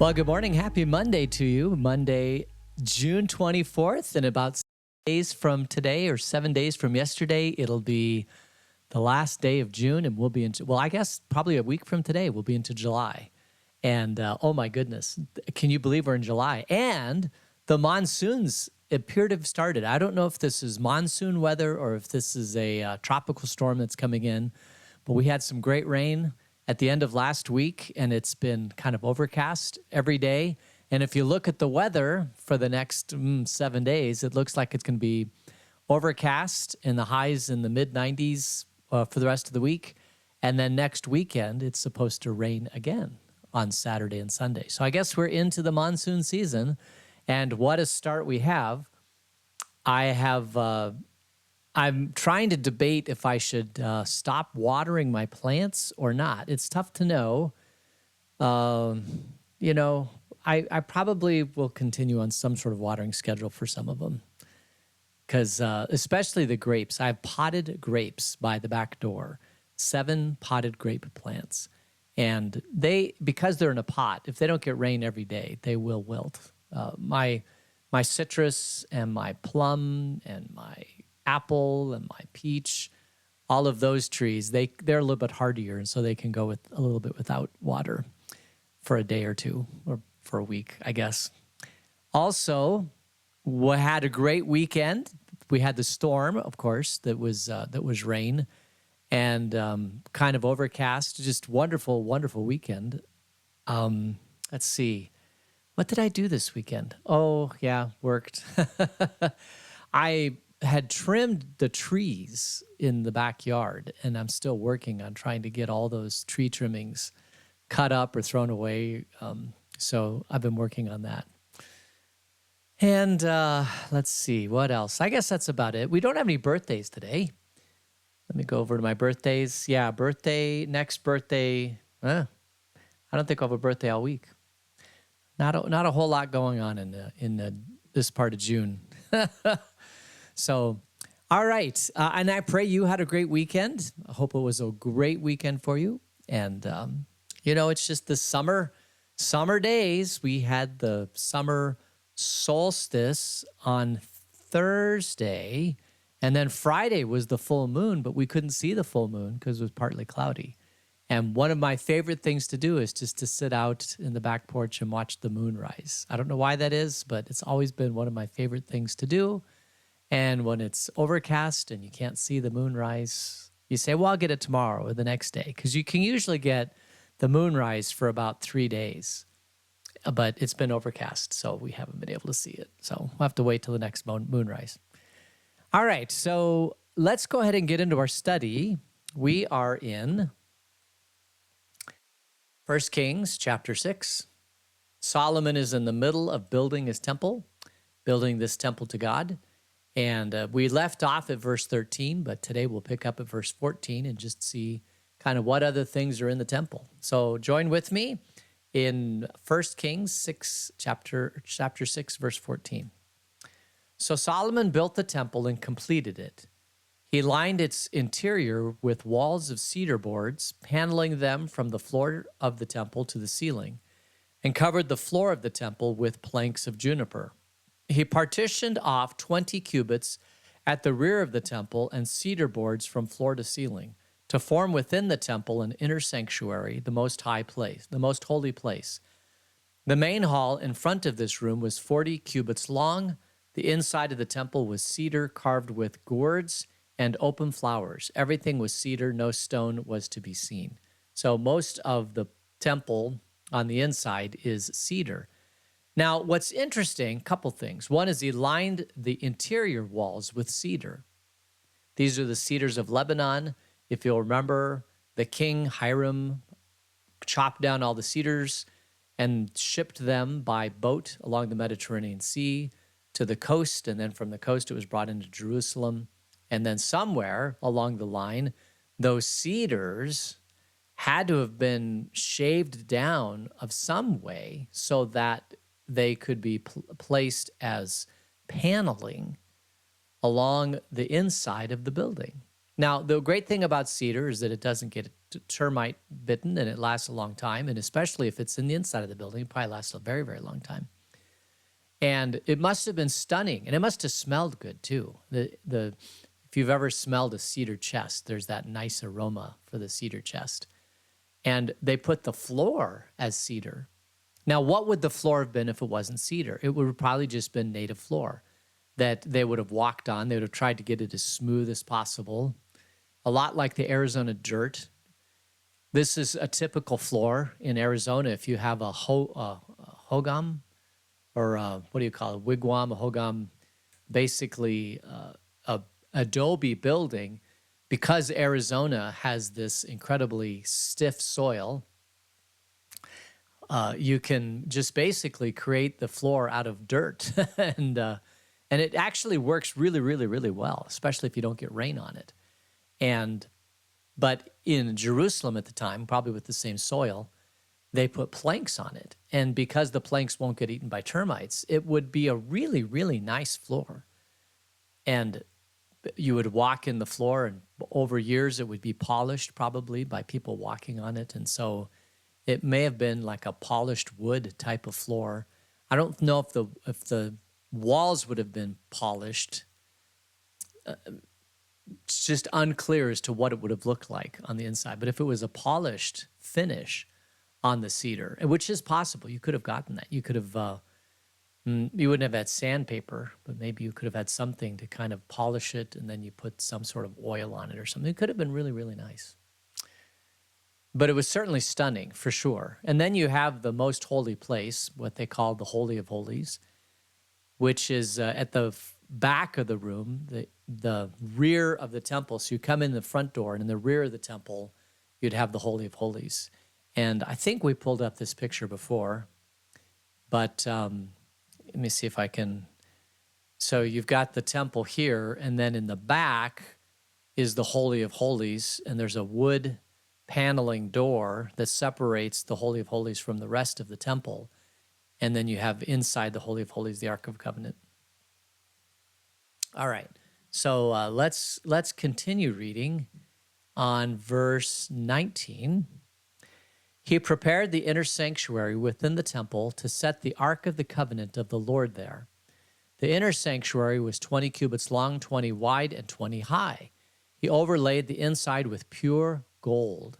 Well, good morning. Happy Monday to you. Monday, June 24th. In about 6 days from today or 7 days from yesterday, it'll be the last day of June and we'll be into, well, I guess probably a week from today, we'll be into July. And oh my goodness, can you believe we're in July? And the monsoons appear to have started. I don't know if this is monsoon weather or if this is a tropical storm that's coming in, but we had some great rain at the end of last week, and it's been kind of overcast every day. And if you look at the weather for the next 7 days, it looks like it's going to be overcast and the highs in the mid 90s for the rest of the week. And then next weekend, it's supposed to rain again on Saturday and Sunday. So I guess we're into the monsoon season, and what a start we have. I'm trying to debate if I should stop watering my plants or not. It's tough to know. I probably will continue on some sort of watering schedule for some of them, because especially the grapes. I have potted grapes by the back door, 7 potted grape plants. And because they're in a pot, if they don't get rain every day, they will wilt. My citrus and my plum and my apple and my peach, all of those trees, they're a little bit hardier, and so they can go with a little bit without water for a day or two, or for a week, I guess. Also, we had a great weekend. We had the storm, of course, that was rain and kind of overcast. Just wonderful, wonderful weekend. Let's see. What did I do this weekend? Oh, yeah, worked. I had trimmed the trees in the backyard, and I'm still working on trying to get all those tree trimmings cut up or thrown away. So I've been working on that. And let's see, what else? I guess that's about it. We don't have any birthdays today. Let me go over to my birthdays. Yeah, next birthday. I don't think I'll have a birthday all week. Not a whole lot going on in this part of June. So, all right. And I pray you had a great weekend. I hope it was a great weekend for you. And, it's just the summer days. We had the summer solstice on Thursday, and then Friday was the full moon, but we couldn't see the full moon because it was partly cloudy. And one of my favorite things to do is just to sit out in the back porch and watch the moon rise. I don't know why that is, but it's always been one of my favorite things to do. And when it's overcast and you can't see the moon rise, you say, well, I'll get it tomorrow or the next day, because you can usually get the moonrise for about 3 days. But it's been overcast, so we haven't been able to see it. So we'll have to wait till the next moonrise. All right, so let's go ahead and get into our study. We are in 1 Kings chapter 6. Solomon is in the middle of building his temple, building this temple to God. And we left off at verse 13, but today we'll pick up at verse 14 and just see kind of what other things are in the temple. So join with me in 1 Kings 6, chapter 6, verse 14. So Solomon built the temple and completed it. He lined its interior with walls of cedar boards, paneling them from the floor of the temple to the ceiling, and covered the floor of the temple with planks of juniper. He partitioned off 20 cubits at the rear of the temple and cedar boards from floor to ceiling to form within the temple an inner sanctuary, the most high place, the most holy place. The main hall in front of this room was 40 cubits long. The inside of the temple was cedar carved with gourds and open flowers. Everything was cedar, no stone was to be seen. So most of the temple on the inside is cedar. Now, what's interesting, couple things. One is he lined the interior walls with cedar. These are the cedars of Lebanon. If you'll remember, the king Hiram chopped down all the cedars and shipped them by boat along the Mediterranean Sea to the coast, and then from the coast it was brought into Jerusalem. And then somewhere along the line, those cedars had to have been shaved down of some way so that they could be placed as paneling along the inside of the building. Now, the great thing about cedar is that it doesn't get termite bitten and it lasts a long time. And especially if it's in the inside of the building, it probably lasts a very, very long time. And it must have been stunning. And it must have smelled good too. If you've ever smelled a cedar chest, there's that nice aroma for the cedar chest. And they put the floor as cedar. Now, what would the floor have been if it wasn't cedar? It would have probably just been native floor that they would have walked on. They would have tried to get it as smooth as possible. A lot like the Arizona dirt. This is a typical floor in Arizona. If you have a hogam, or what do you call it? Wigwam, a hogam, basically a adobe building, because Arizona has this incredibly stiff soil, you can just basically create the floor out of dirt. and it actually works really, really, really well, especially if you don't get rain on it. But in Jerusalem at the time, probably with the same soil, they put planks on it. And because the planks won't get eaten by termites, it would be a really, really nice floor. And you would walk in the floor, and over years it would be polished probably by people walking on it. And so it may have been like a polished wood type of floor. I don't know if the walls would have been polished. It's just unclear as to what it would have looked like on the inside. But if it was a polished finish on the cedar, which is possible, you could have gotten that. You could have, you wouldn't have had sandpaper, but maybe you could have had something to kind of polish it, and then you put some sort of oil on it or something. It could have been really, really nice. But it was certainly stunning, for sure. And then you have the most holy place, what they call the Holy of Holies, which is at the back of the room, the rear of the temple. So you come in the front door, and in the rear of the temple, you'd have the Holy of Holies. And I think we pulled up this picture before, but let me see if I can. So you've got the temple here, and then in the back is the Holy of Holies, and there's a wood paneling door that separates the Holy of Holies from the rest of the temple. And then you have inside the Holy of Holies the Ark of Covenant. All right, so let's continue reading on verse 19. He prepared the inner sanctuary within the temple to set the Ark of the Covenant of the Lord there. The inner sanctuary was 20 cubits long, 20 wide, and 20 high. He overlaid the inside with pure gold.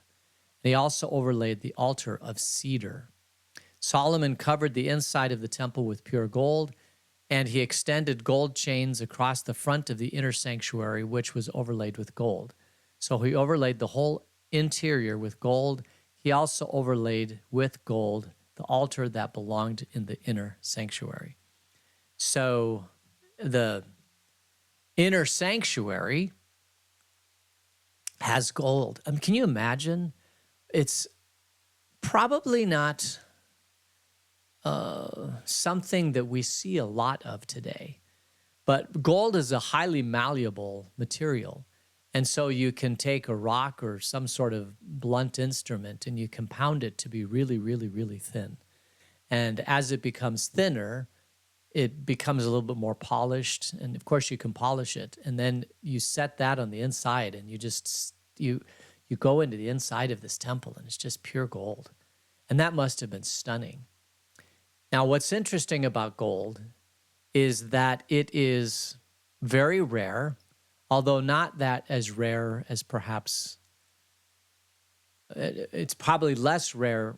And he also overlaid the altar of cedar. Solomon covered the inside of the temple with pure gold, and he extended gold chains across the front of the inner sanctuary, which was overlaid with gold. So he overlaid the whole interior with gold. He also overlaid with gold the altar that belonged in the inner sanctuary. So the inner sanctuary has gold. I mean, can you imagine? It's probably not something that we see a lot of today, but gold is a highly malleable material. And so you can take a rock or some sort of blunt instrument and you compound it to be really, really, really thin. And as it becomes thinner, it becomes a little bit more polished. And of course you can polish it. And then you set that on the inside, and you go into the inside of this temple, and it's just pure gold. And that must have been stunning. Now, what's interesting about gold is that it is very rare, although not that as rare as perhaps, it's probably less rare.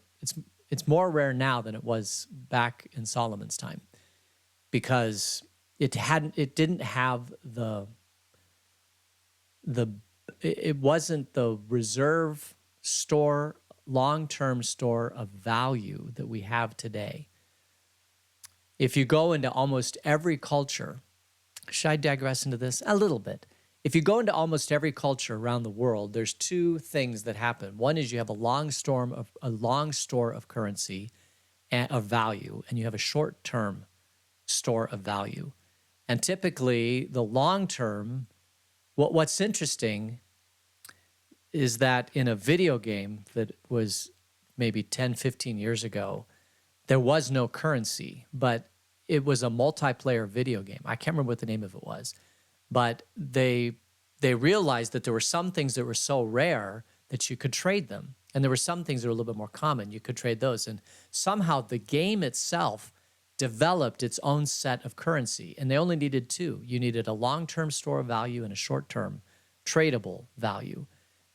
It's more rare now than it was back in Solomon's time, because it didn't have it wasn't the reserve store, long-term store of value that we have today. If you go into almost every culture, should I digress into this? A little bit. If you go into almost every culture around the world, there's two things that happen. One is you have a long store of currency and of value, and you have a short-term store of value. And typically, the long-term, what's interesting is that in a video game that was maybe 10, 15 years ago, there was no currency, but it was a multiplayer video game. I can't remember what the name of it was, but they they realized that there were some things that were so rare that you could trade them. And there were some things that were a little bit more common. You could trade those. And somehow the game itself developed its own set of currency. And they only needed two. You needed a long-term store of value and a short-term tradable value.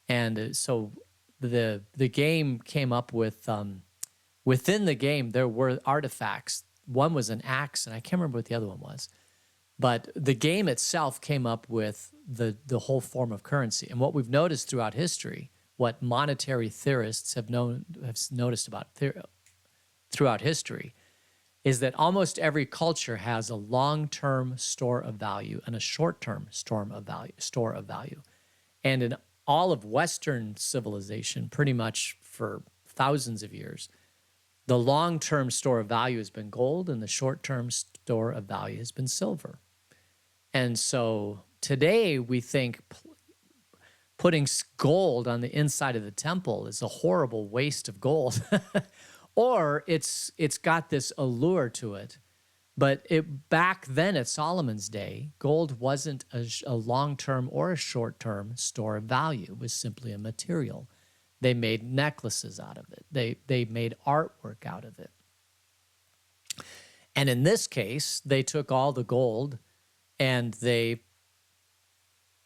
And so the game came up with, within the game, there were artifacts. One was an axe, and I can't remember what the other one was. But the game itself came up with the whole form of currency. And what we've noticed throughout history, what monetary theorists have noticed about throughout history, is that almost every culture has a long-term store of value and a short-term store of value. And in all of Western civilization, pretty much for thousands of years, the long-term store of value has been gold and the short-term store of value has been silver. And so today we think putting gold on the inside of the temple is a horrible waste of gold. Or it's got this allure to it. But back then at Solomon's day, gold wasn't a long-term or a short-term store of value. It was simply a material. They made necklaces out of it. They made artwork out of it. And in this case, they took all the gold and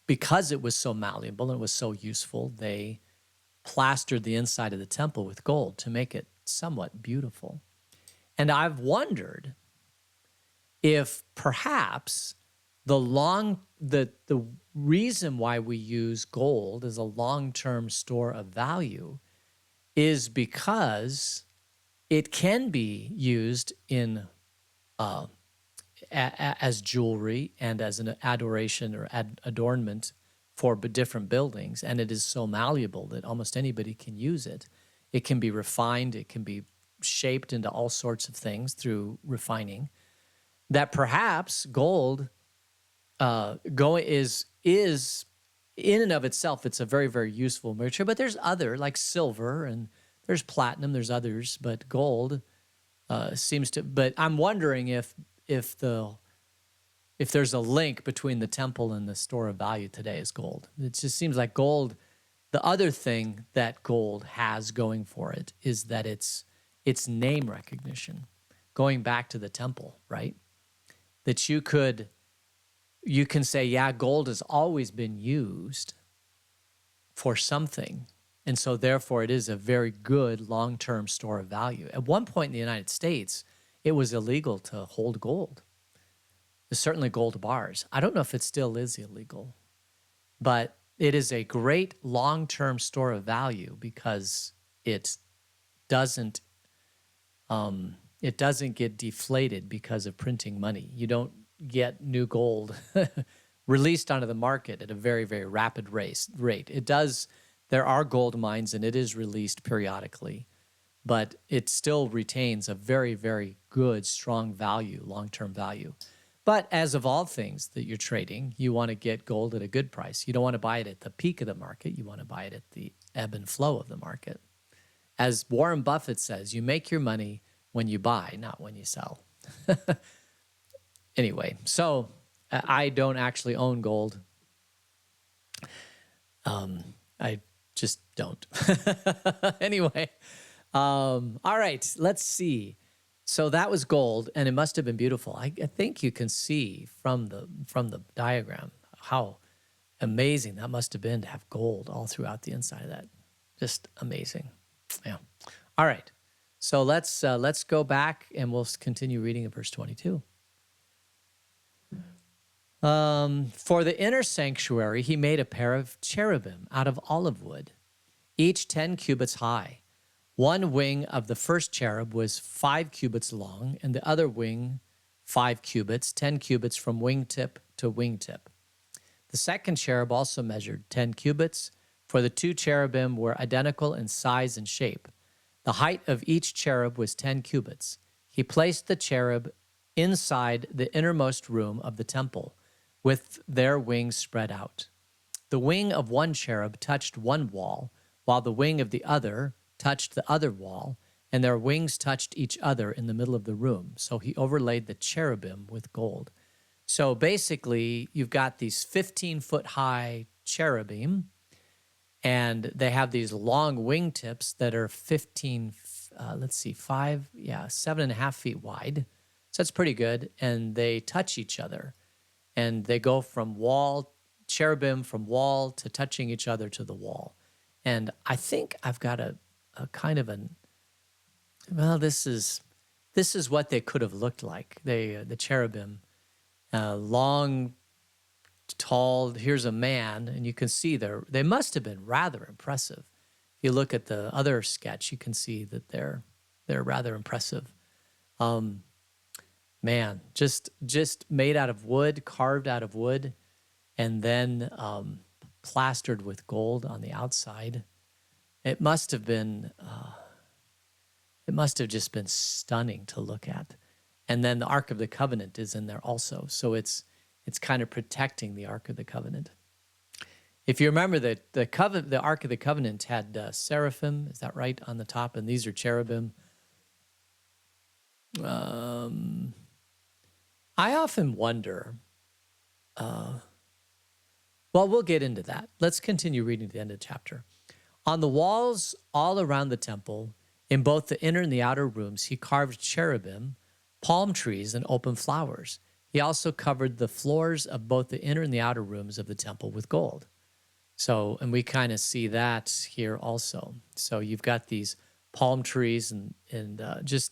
because it was so malleable and it was so useful, they plastered the inside of the temple with gold to make it somewhat beautiful. And I've wondered if perhaps the reason why we use gold as a long-term store of value is because it can be used in as jewelry and as an adoration or adornment for different buildings, and it is so malleable that almost anybody can use it. It can be refined, it can be shaped into all sorts of things through refining, that perhaps gold is in and of itself, it's a very, very useful material, but there's other, like silver, and there's platinum, there's others, but gold seems to, but I'm wondering if there's a link between the temple and the store of value today is gold. It just seems like gold, the other thing that gold has going for it is that it's name recognition, going back to the temple, right? That you can say, yeah, gold has always been used for something. And so therefore it is a very good long-term store of value. At one point in the United States, it was illegal to hold gold. There's certainly gold bars. I don't know if it still is illegal, but it is a great long-term store of value because it doesn't get deflated because of printing money. You don't get new gold released onto the market at a very, very rapid rate. There are gold mines and it is released periodically, but it still retains a very, very good, strong value, long-term value. But as of all things that you're trading, you want to get gold at a good price. You don't want to buy it at the peak of the market. You want to buy it at the ebb and flow of the market. As Warren Buffett says, you make your money when you buy, not when you sell. Anyway, so I don't actually own gold. I just don't. Anyway, all right, let's see. So that was gold, and it must have been beautiful. I think you can see from the diagram how amazing that must have been to have gold all throughout the inside of that. Just amazing. Yeah. All right. So let's go back and we'll continue reading in verse 22. For the inner sanctuary, he made a pair of cherubim out of olive wood, each 10 cubits high. One wing of the first cherub was 5 cubits long, and the other wing 5 cubits, 10 cubits from wingtip to wingtip. The second cherub also measured 10 cubits, for the 2 cherubim were identical in size and shape. The height of each cherub was 10 cubits. He placed the cherub inside the innermost room of the temple, with their wings spread out. The wing of one cherub touched one wall, while the wing of the other touched the other wall, and their wings touched each other in the middle of the room. So he overlaid the cherubim with gold. So basically, you've got these 15-foot high cherubim, and they have these long wingtips that are 7.5 feet wide. So that's pretty good. And they touch each other, and they go from cherubim from wall to touching each other to the wall. And I think I've got a kind of this is what they could have looked like. The cherubim, long, tall. Here's a man, and you can see they must have been rather impressive. If you look at the other sketch, you can see that they're rather impressive. Man, just made out of wood, carved out of wood, and then plastered with gold on the outside. It must have just been stunning to look at. And then the Ark of the Covenant is in there also. So it's kind of protecting the Ark of the Covenant. If you remember that the Ark of the Covenant had seraphim, is that right, on the top? And these are cherubim. I often wonder, well, we'll get into that. Let's continue reading to the end of the chapter. On the walls all around the temple, in both the inner and the outer rooms, he carved cherubim, palm trees, and open flowers. He also covered the floors of both the inner and the outer rooms of the temple with gold. So, and we kind of see that here also. So you've got these palm trees and just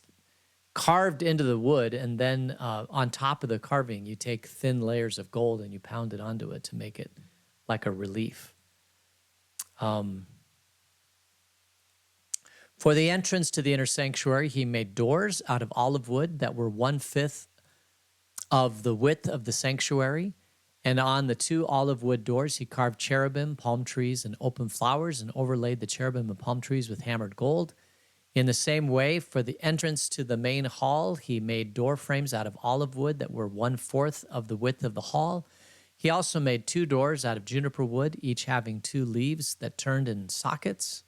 carved into the wood, and then on top of the carving, you take thin layers of gold and you pound it onto it to make it like a relief. For the entrance to the inner sanctuary, he made doors out of olive wood that were 1/5 of the width of the sanctuary. And on the 2 olive wood doors, he carved cherubim, palm trees, and open flowers, and overlaid the cherubim and palm trees with hammered gold. In the same way, for the entrance to the main hall, he made door frames out of olive wood that were 1/4 of the width of the hall. He also made 2 doors out of juniper wood, each having 2 leaves that turned in sockets.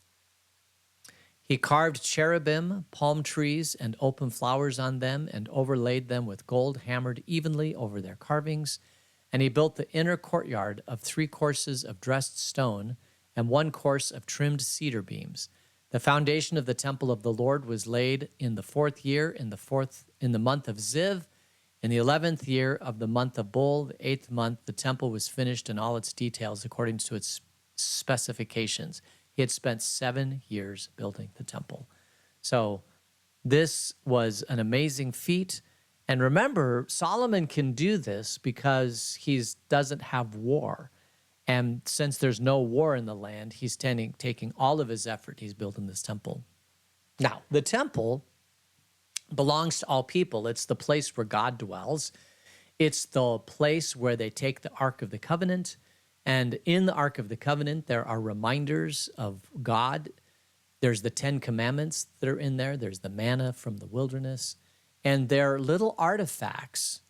He carved cherubim, palm trees, and open flowers on them, and overlaid them with gold hammered evenly over their carvings. And he built the inner courtyard of 3 courses of dressed stone and 1 course of trimmed cedar beams. The foundation of the temple of the Lord was laid in the 4th year, in the month of Ziv. In the 11th year of the month of Bul, the 8th month, the temple was finished in all its details according to its specifications. He had spent 7 years building the temple. So this was an amazing feat. And remember, Solomon can do this because he doesn't have war. And since there's no war in the land, he's taking all of his effort. He's building this temple. Now, the temple belongs to all people. It's the place where God dwells. It's the place where they take the Ark of the Covenant. And in the Ark of the Covenant, there are reminders of God. There's the 10 Commandments that are in there. There's the manna from the wilderness. And they're little artifacts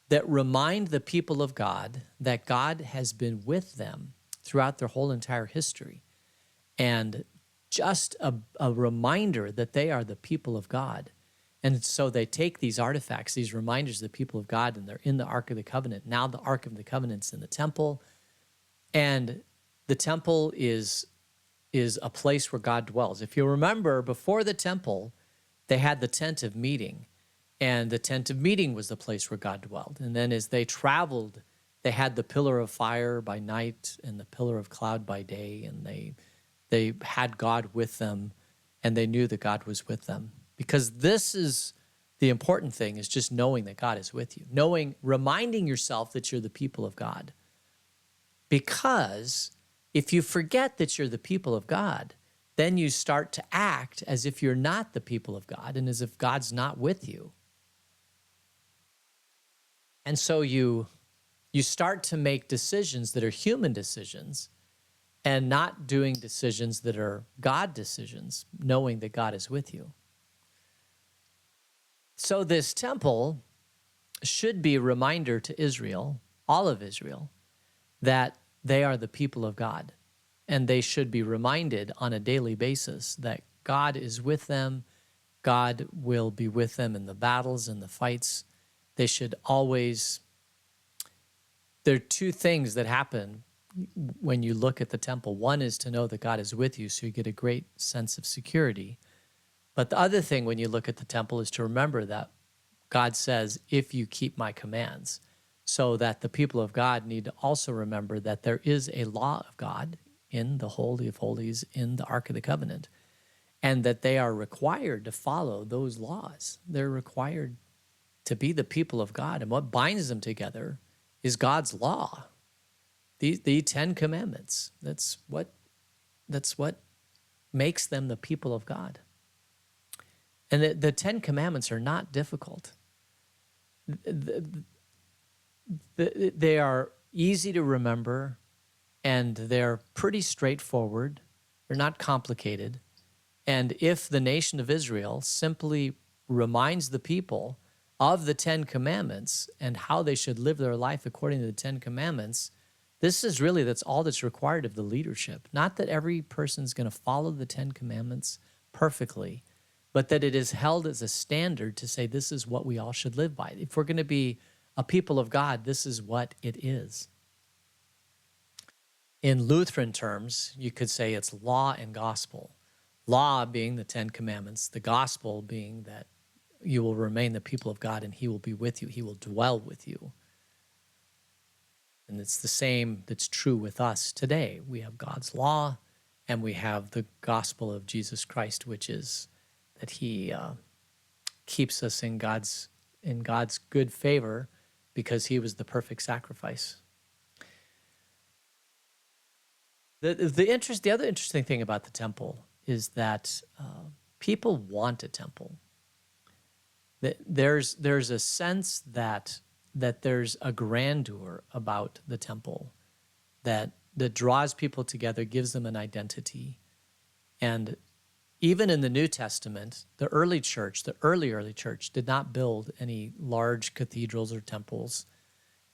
that remind the people of God that God has been with them throughout their whole entire history. And just a reminder that they are the people of God. And so they take these artifacts, these reminders of the people of God, and they're in the Ark of the Covenant. Now the Ark of the Covenant's in the temple. And the temple is a place where God dwells. If you remember, before the temple, they had the tent of meeting. And the tent of meeting was the place where God dwelled. And then as they traveled, they had the pillar of fire by night and the pillar of cloud by day. And they had God with them, and they knew that God was with them. Because this is the important thing, is just knowing that God is with you. Reminding yourself that you're the people of God. Because if you forget that you're the people of God, then you start to act as if you're not the people of God and as if God's not with you. And so you start to make decisions that are human decisions and not doing decisions that are God decisions, knowing that God is with you. So this temple should be a reminder to Israel, all of Israel, that they are the people of God. And they should be reminded on a daily basis that God is with them. God will be with them in the battles and the fights. They should always there are two things that happen when you look at the temple. One is to know that God is with you, so you get a great sense of security. But the other thing when you look at the temple is to remember that God says, if you keep my commands, so that the people of God need to also remember that there is a law of God in the Holy of Holies, in the Ark of the Covenant, and that they are required to follow those laws. They're required to be the people of God. And what binds them together is God's law, the 10 Commandments. That's what makes them the people of God. And the 10 Commandments are not difficult. They are easy to remember, and they're pretty straightforward. They're not complicated. And if the nation of Israel simply reminds the people of the 10 Commandments and how they should live their life according to the 10 Commandments, that's all that's required of the leadership. Not that every person's going to follow the 10 Commandments perfectly, but that it is held as a standard to say this is what we all should live by. If we're going to be a people of God, this is what it is. In Lutheran terms, you could say it's law and gospel. Law being the 10 Commandments, the gospel being that you will remain the people of God and he will be with you. He will dwell with you. And it's the same that's true with us today. We have God's law and we have the gospel of Jesus Christ, which is that he keeps us in God's good favor because he was the perfect sacrifice. The other interesting thing about the temple is that people want a temple. There's a sense that there's a grandeur about the temple that draws people together, gives them an identity. And even in the New Testament, the early church did not build any large cathedrals or temples.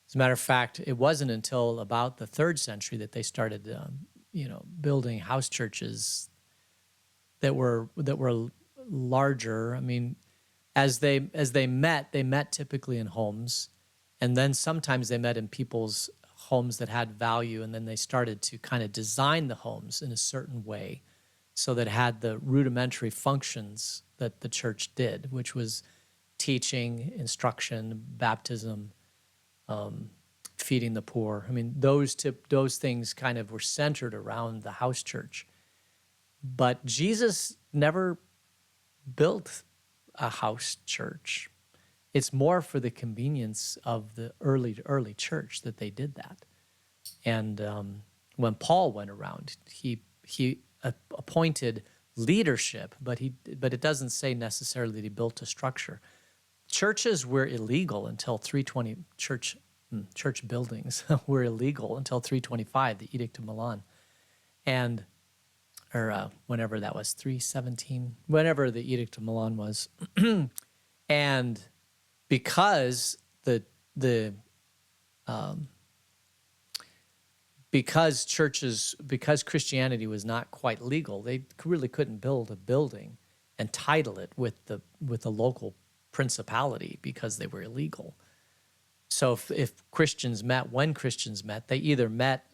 As a matter of fact, it wasn't until about the 3rd century that they started building house churches that were larger. I mean, as they met typically in homes, and then sometimes they met in people's homes that had value, and then they started to kind of design the homes in a certain way so that it had the rudimentary functions that the church did, which was teaching, instruction, baptism, feeding the poor. I mean, those things kind of were centered around the house church. But Jesus never built a house church. It's more for the convenience of the early church that they did that. And when Paul went around, he appointed leadership, but it doesn't say necessarily that he built a structure. Churches were illegal until 320. Church buildings were illegal until 325, the Edict of Milan, or whenever that was, 317, whenever the Edict of Milan was, and because because Christianity was not quite legal, they really couldn't build a building and title it with the local principality because they were illegal. So if Christians met, they either met,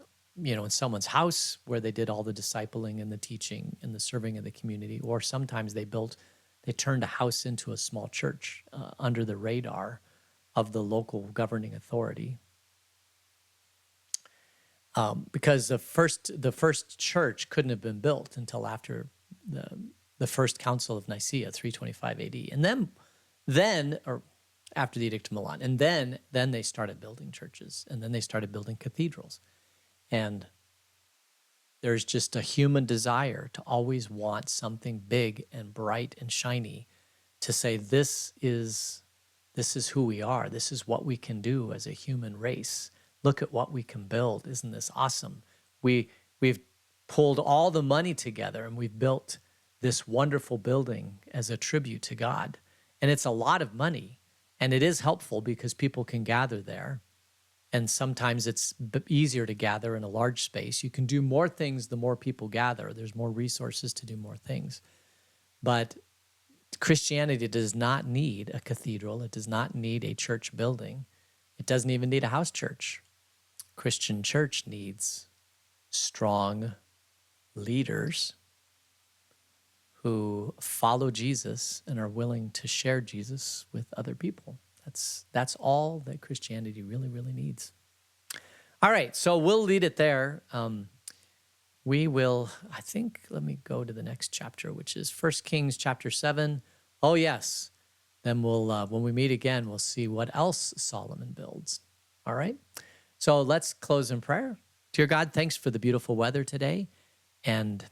in someone's house where they did all the discipling and the teaching and the serving of the community, or sometimes they turned a house into a small church under the radar of the local governing authority. Because the first church couldn't have been built until after the first Council of Nicaea, 325 AD, and then or after the Edict of Milan, and then they started building churches, and then they started building cathedrals, and there's just a human desire to always want something big and bright and shiny, to say this is who we are, this is what we can do as a human race. Look at what we can build. Isn't this awesome? We've pulled all the money together and we've built this wonderful building as a tribute to God. And it's a lot of money, and it is helpful because people can gather there. And sometimes it's easier to gather in a large space. You can do more things the more people gather. There's more resources to do more things. But Christianity does not need a cathedral. It does not need a church building. It doesn't even need a house church. Christian church needs strong leaders who follow Jesus and are willing to share Jesus with other people. That's all that Christianity really, really needs. All right, so we'll leave it there. We will, I think, let me go to the next chapter, which is 1 Kings chapter 7. Oh, yes. Then we'll, when we meet again, we'll see what else Solomon builds. All right? So let's close in prayer. Dear God, thanks for the beautiful weather today. And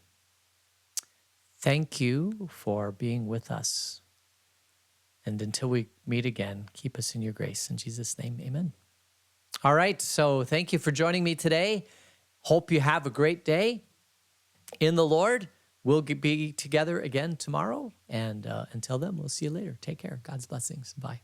thank you for being with us. And until we meet again, keep us in your grace. In Jesus' name, amen. All right, so thank you for joining me today. Hope you have a great day in the Lord. We'll be together again tomorrow. And until then, we'll see you later. Take care. God's blessings. Bye.